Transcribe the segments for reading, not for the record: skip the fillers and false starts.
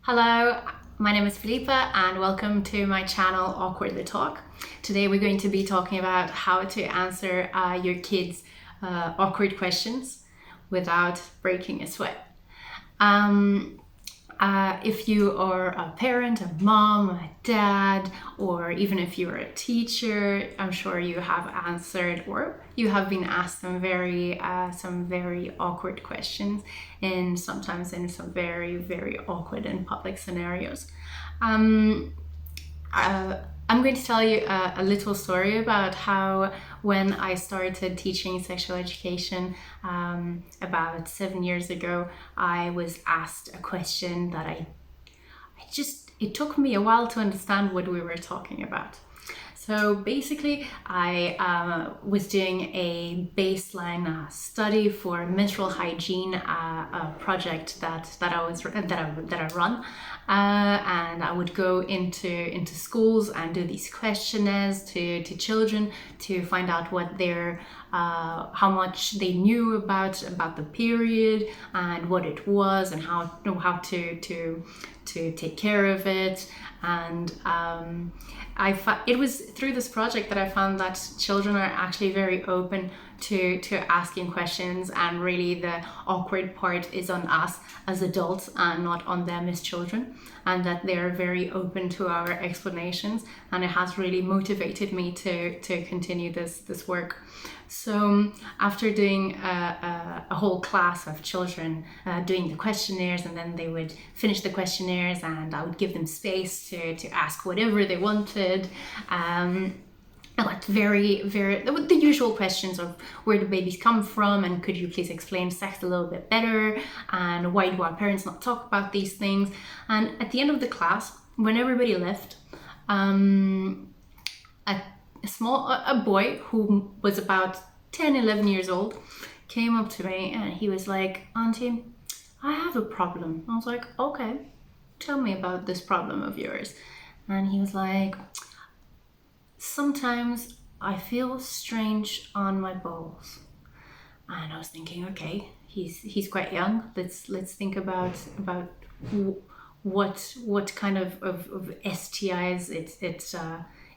Hello, my name is Filipa and welcome to my channel Awkwardly Talk. Today we're going to be talking about how to answer your kids' awkward questions without breaking a sweat. If you are a parent, a mom, a dad, or even if you're a teacher, I'm sure you have answered or you have been asked some very awkward questions, and sometimes in some very awkward and public scenarios. I'm going to tell you a little story about how when I started teaching sexual education about 7 years ago, I was asked a question that it took me a while to understand what we were talking about. So basically, I was doing a baseline study for menstrual hygiene project that I run, and I would go into schools and do these questionnaires to children to find out what their how much they knew about the period and what it was and how to take care of it. And it was through this project that I found that children are actually very open to asking questions, and really the awkward part is on us as adults and not on them as children, and that they're very open to our explanations, and it has really motivated me to continue this work. So after doing a whole class of children doing the questionnaires, and then they would finish the questionnaires and I would give them space to ask whatever they wanted. I got the usual questions of where do babies come from, and could you please explain sex a little bit better, and why do our parents not talk about these things. And at the end of the class, when everybody left, a boy who was about 10-11 years old came up to me and he was like, "Auntie, I have a problem." I was like, "Okay, tell me about this problem of yours." And he was like, "Sometimes I feel strange on my balls." And I was thinking, okay, he's quite young. Let's think about what kind of STIs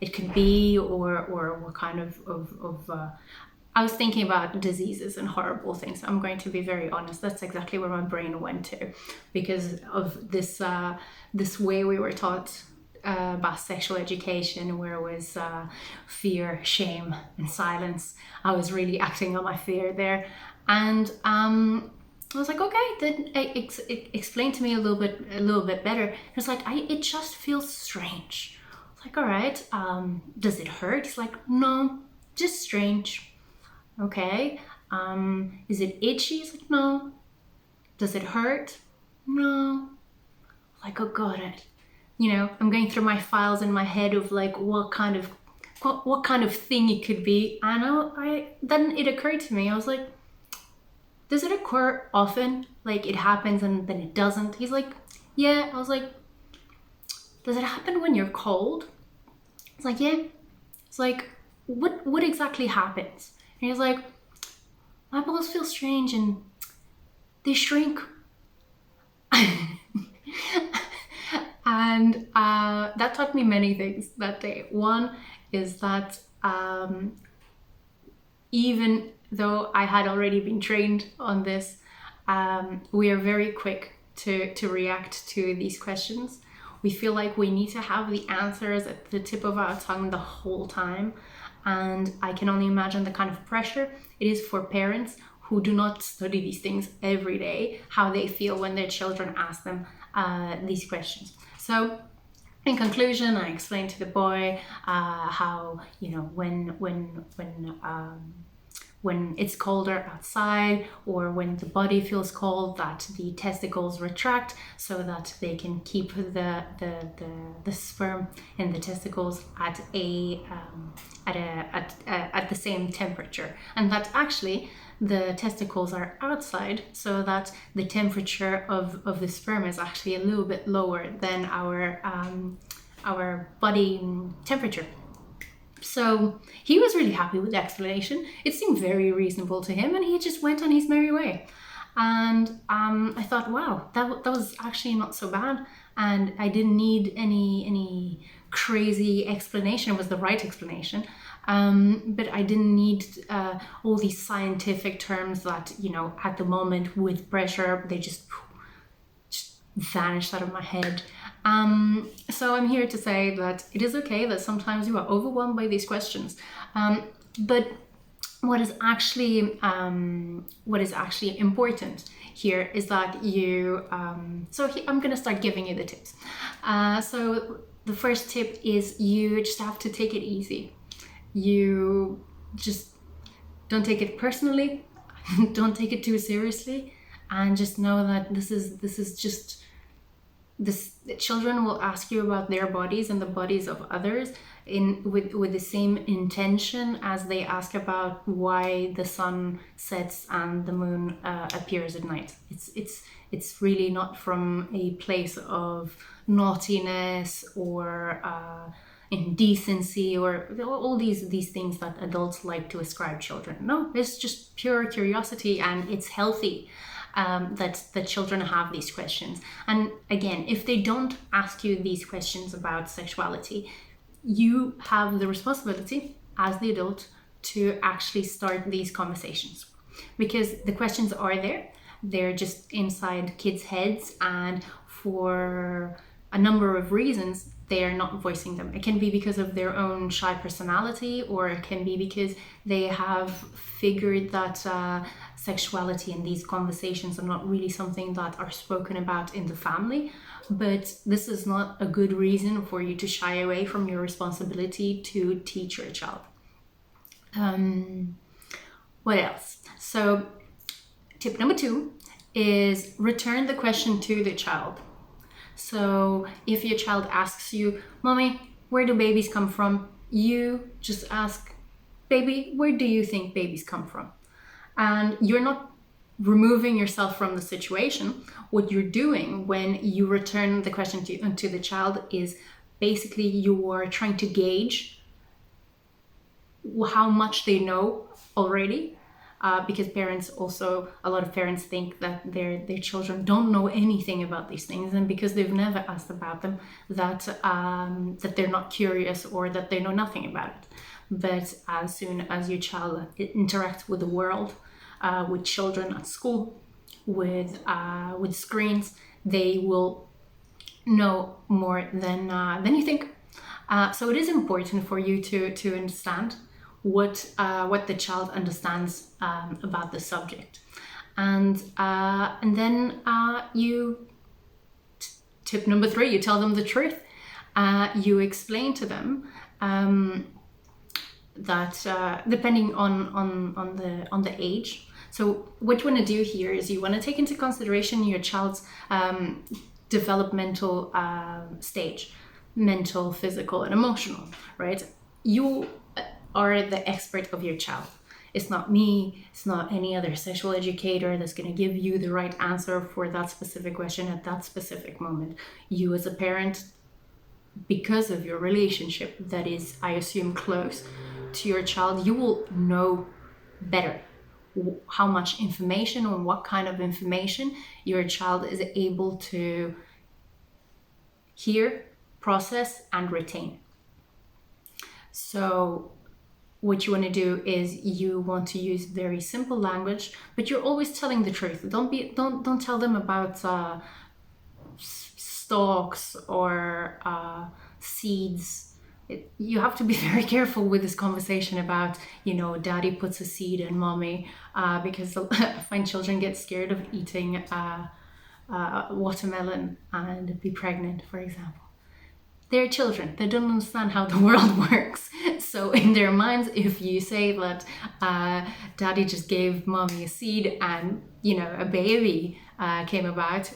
it could be, or what kind of I was thinking about diseases and horrible things. I'm going to be very honest. That's exactly where my brain went to, because of this way we were taught about sexual education, where it was fear, shame, and silence. I was really acting on my fear there, and I was like, okay, then explain to me a little bit better. It's like it just feels strange. I was like, all right, does it hurt? He's like, no, just strange. Okay, is it itchy? He's like, no. Does it hurt? No. Like, oh god, I'm going through my files in my head of like what kind of thing it could be. Then it occurred to me. I was like, does it occur often? Like it happens and then it doesn't? He's like, yeah. I was like, does it happen when you're cold? It's like, yeah. It's like, what exactly happens? And he's like, my balls feel strange and they shrink. And that taught me many things that day. One is that even though I had already been trained on this, we are very quick to react to these questions. We feel like we need to have the answers at the tip of our tongue the whole time. And I can only imagine the kind of pressure it is for parents who do not study these things every day, how they feel when their children ask them these questions. So in conclusion, I explained to the boy how, when it's colder outside, or when the body feels cold, that the testicles retract so that they can keep the sperm in the testicles at the same temperature, and that actually the testicles are outside, so that the temperature of the sperm is actually a little bit lower than our body temperature. So he was really happy with the explanation. It seemed very reasonable to him, and he just went on his merry way. And I thought, wow, that was actually not so bad, and I didn't need any crazy explanation. It was the right explanation, but I didn't need all these scientific terms that, you know, at the moment with pressure they just vanished out of my head. So I'm here to say that it is okay that sometimes you are overwhelmed by these questions, but what is actually important here is that you I'm going to start giving you the tips. So the first tip is you just have to take it easy. You just don't take it personally, don't take it too seriously, and just know that this is just this. Children will ask you about their bodies and the bodies of others with the same intention as they ask about why the sun sets and the moon appears at night. It's really not from a place of naughtiness or indecency or all these things that adults like to ascribe children. No, it's just pure curiosity, and it's healthy that children have these questions. And again, if they don't ask you these questions about sexuality, you have the responsibility as the adult to actually start these conversations, because the questions are there. They're just inside kids' heads, and for a number of reasons they are not voicing them. It can be because of their own shy personality, or it can be because they have figured that sexuality and these conversations are not really something that are spoken about in the family. But this is not a good reason for you to shy away from your responsibility to teach your child. What else? So tip number 2 is return the question to the child. So if your child asks you, "Mommy, where do babies come from?" you just ask, "Baby, where do you think babies come from?" And you're not removing yourself from the situation. What you're doing when you return the question to the child is basically you are trying to gauge how much they know already. Because a lot of parents think that their children don't know anything about these things, and because they've never asked about them, that they're not curious or that they know nothing about it. But as soon as your child interacts with the world, with children at school, with screens, they will know more than you think. So it is important for you to understand what the child understands about the subject, and then you tip number 3, you tell them the truth. You explain to them that depending on the age. So what you want to do here is you want to take into consideration your child's developmental stage, mental, physical, and emotional, right? You are the expert of your child. It's not me, it's not any other sexual educator that's going to give you the right answer for that specific question at that specific moment. You as a parent, because of your relationship that is, I assume, close to your child, you will know better how much information or what kind of information your child is able to hear, process, and retain. So what you want to do is you want to use very simple language, but you're always telling the truth. Don't tell them about stalks or seeds. You have to be very careful with this conversation about, daddy puts a seed in mommy, because I find children get scared of eating watermelon and be pregnant, for example. They're children. They don't understand how the world works. So in their minds, if you say that daddy just gave mommy a seed and, a baby came about,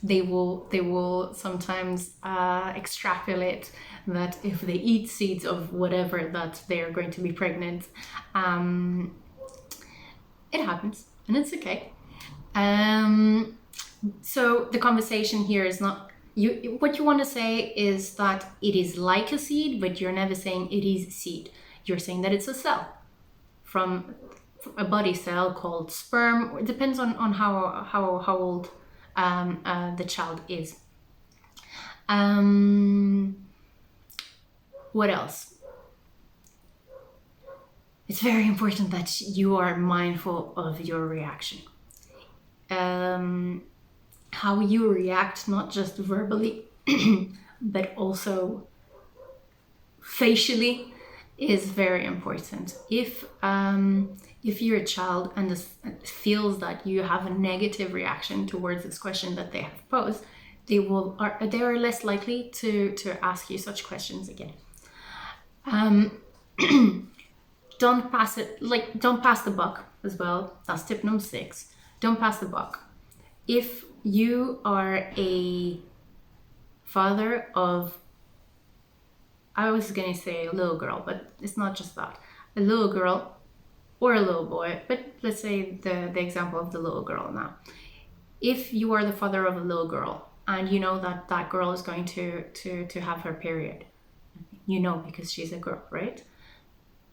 they will sometimes extrapolate that if they eat seeds of whatever, that they are going to be pregnant. It happens, and it's okay. So the conversation here is not, what you want to say is that it is like a seed, but you're never saying it is a seed. You're saying that it's a cell from a body cell called sperm. It depends on how old the child is. What else? It's very important that you are mindful of your reaction. How you react, not just verbally, but also facially, is very important. If you're a child and feels that you have a negative reaction towards this question that they have posed, they are less likely to ask you such questions again. Don't pass the buck as well. That's tip number 6. Don't pass the buck. If you are a father of, I was gonna say a little girl, but it's not just that. A little girl or a little boy, but let's say the example of the little girl now. If you are the father of a little girl and you know that that girl is going to have her period, you know, because she's a girl, right?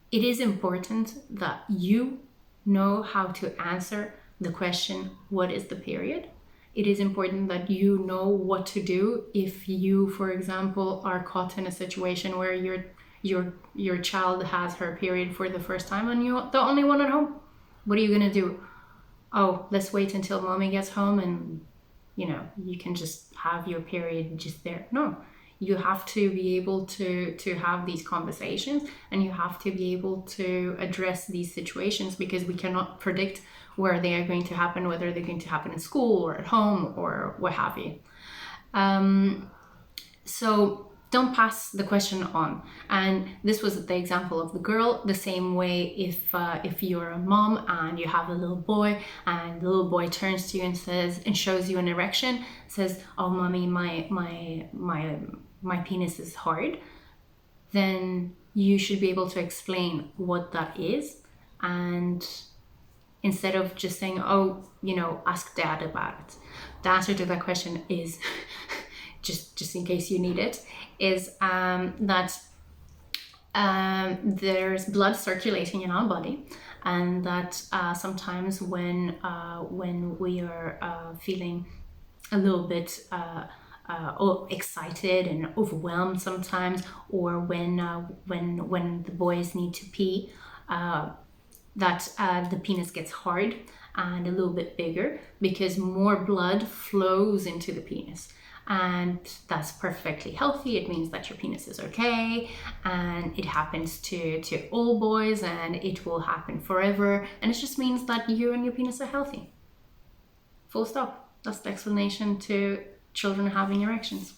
It is important that you know how to answer the question, what is the period? It is important that you know what to do if you, for example, are caught in a situation where your child has her period for the first time and you're the only one at home. What are you gonna do? Oh, let's wait until mommy gets home and, you know, you can just have your period just there. No, you have to be able to have these conversations, and you have to be able to address these situations, because we cannot predict where they are going to happen, whether they're going to happen in school or at home or what have you. So don't pass the question on. And this was the example of the girl. The same way, if you're a mom and you have a little boy, and the little boy turns to you and says, and shows you an erection, says, "Oh, mommy, my penis is hard," then you should be able to explain what that is. And instead of just saying, "Oh, you know, ask dad about it," the answer to that question is, just in case you need it, is that there's blood circulating in our body, and that sometimes when we are feeling a little bit excited and overwhelmed sometimes, or when the boys need to pee, that the penis gets hard and a little bit bigger, because more blood flows into the penis. And that's perfectly healthy. It means that your penis is okay, and it happens to all boys, and it will happen forever, and it just means that you and your penis are healthy. Full stop. That's the explanation to children having erections.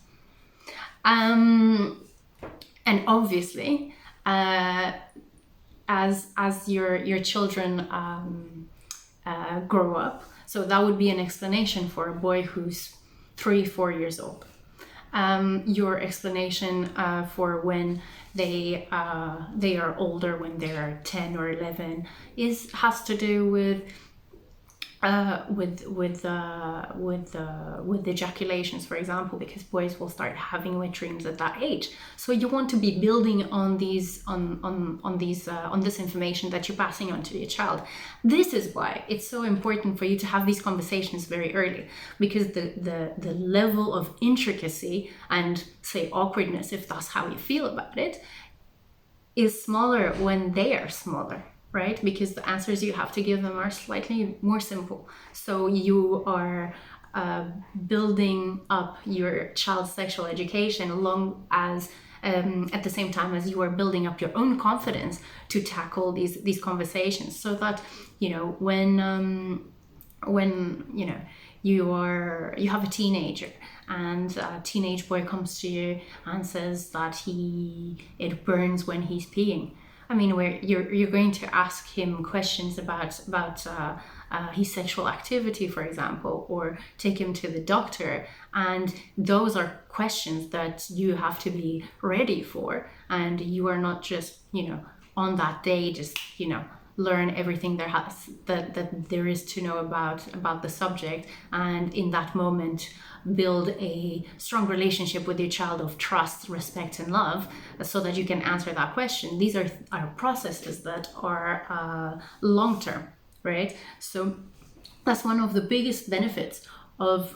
And obviously, as your children grow up, so that would be an explanation for a boy who's 3-4 years old. Your explanation for when they are older, when they're 10 or 11, has to do with ejaculations, for example, because boys will start having wet dreams at that age. So you want to be building on this information that you're passing on to your child. This is why it's so important for you to have these conversations very early, because the level of intricacy and, say, awkwardness, if that's how you feel about it, is smaller when they are smaller. Right? Because the answers you have to give them are slightly more simple. So you are building up your child's sexual education along as at the same time as you are building up your own confidence to tackle these conversations, so that, you know, when you know you have a teenager and a teenage boy comes to you and says that it burns when he's peeing. I mean, where you're going to ask him questions about his sexual activity, for example, or take him to the doctor, and those are questions that you have to be ready for, and you are not just, you know, on that day just, you know, learn everything that there is to know about the subject, and in that moment build a strong relationship with your child of trust, respect, and love, so that you can answer that question. These are processes that are long term, right? So that's one of the biggest benefits of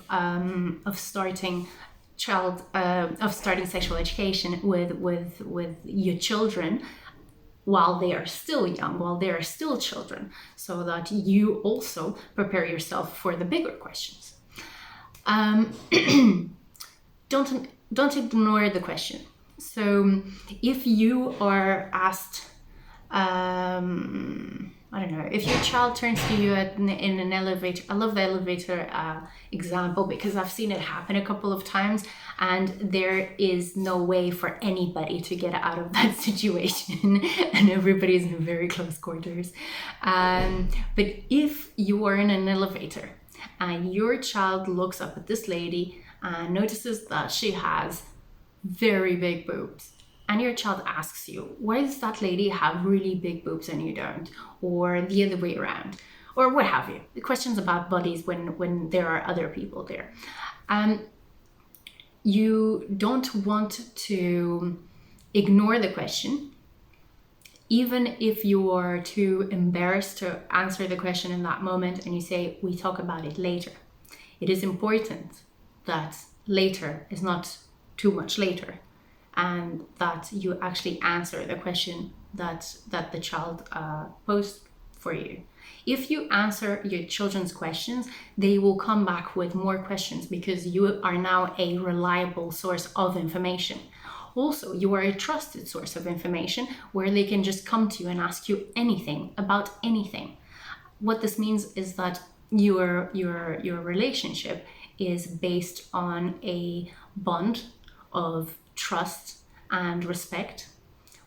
starting sexual education with your children while they are still young, while they are still children, so that you also prepare yourself for the bigger questions. Don't ignore the question. So if you are asked, I don't know, if your child turns to you in an elevator, I love the elevator example because I've seen it happen a couple of times, and there is no way for anybody to get out of that situation and everybody's in very close quarters. But if you are in an elevator and your child looks up at this lady and notices that she has very big boobs, and your child asks you, why does that lady have really big boobs and you don't? Or the other way around, or what have you. The questions about bodies when there are other people there. You don't want to ignore the question, even if you are too embarrassed to answer the question in that moment and you say, we talk about it later. It is important that later is not too much later, and that you actually answer the question that the child posed for you. If you answer your children's questions, they will come back with more questions because you are now a reliable source of information. Also, you are a trusted source of information where they can just come to you and ask you anything about anything. What this means is that your relationship is based on a bond of trust and respect,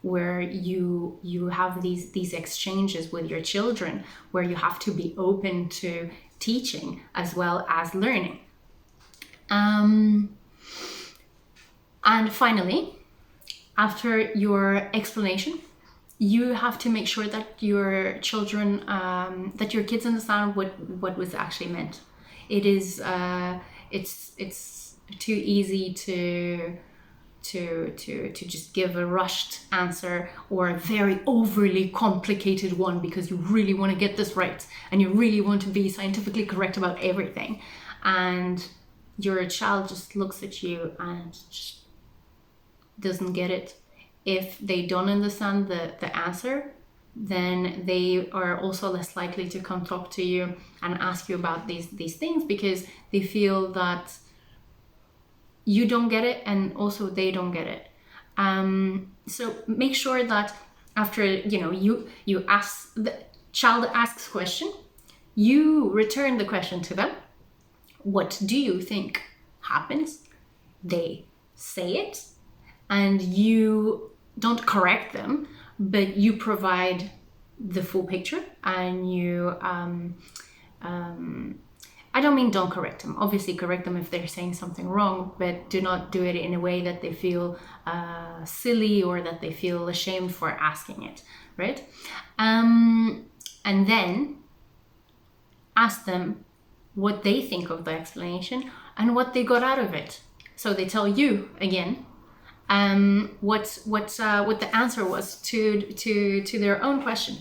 where you have these exchanges with your children, where you have to be open to teaching as well as learning. And finally, after your explanation, you have to make sure that your children, that your kids understand what was actually meant. It is it's too easy to just give a rushed answer or a very overly complicated one because you really want to get this right and you really want to be scientifically correct about everything, and your child just looks at you and just doesn't get it. If they don't understand the answer, then they are also less likely to come talk to you and ask you about these things, because they feel that you don't get it and also they don't get it. So make sure that after you ask, the child asks question, you return the question to them. What do you think happens? They say it, and you don't correct them, but you provide the full picture, and you I don't mean don't correct them. Obviously correct them if they're saying something wrong, but do not do it in a way that they feel silly or that they feel ashamed for asking it, right? And then ask them what they think of the explanation and what they got out of it. So they tell you again what the answer was to their own question.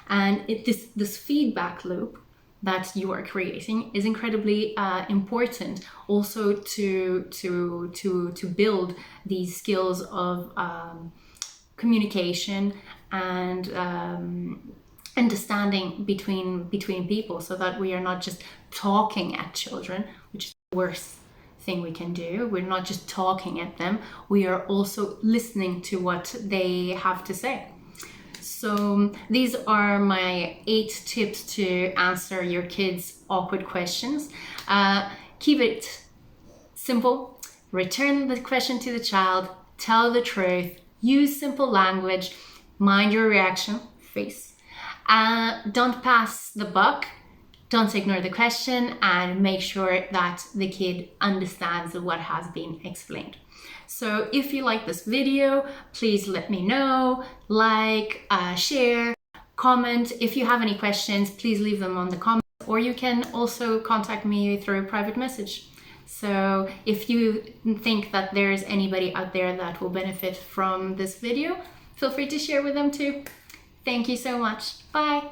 And this feedback loop that you are creating is incredibly important, also to build these skills of communication and understanding between people, so that we are not just talking at children, which is the worst thing we can do. We're not just talking at them, we are also listening to what they have to say. So these are my 8 tips to answer your kids' awkward questions. Keep it simple. Return the question to the child. Tell the truth. Use simple language. Mind your reaction. Face. Don't pass the buck. Don't ignore the question, and make sure that the kid understands what has been explained. So if you like this video, please let me know, like, share, comment. If you have any questions, please leave them on the comments, or you can also contact me through a private message. So if you think that there's anybody out there that will benefit from this video, feel free to share with them too. Thank you so much. Bye.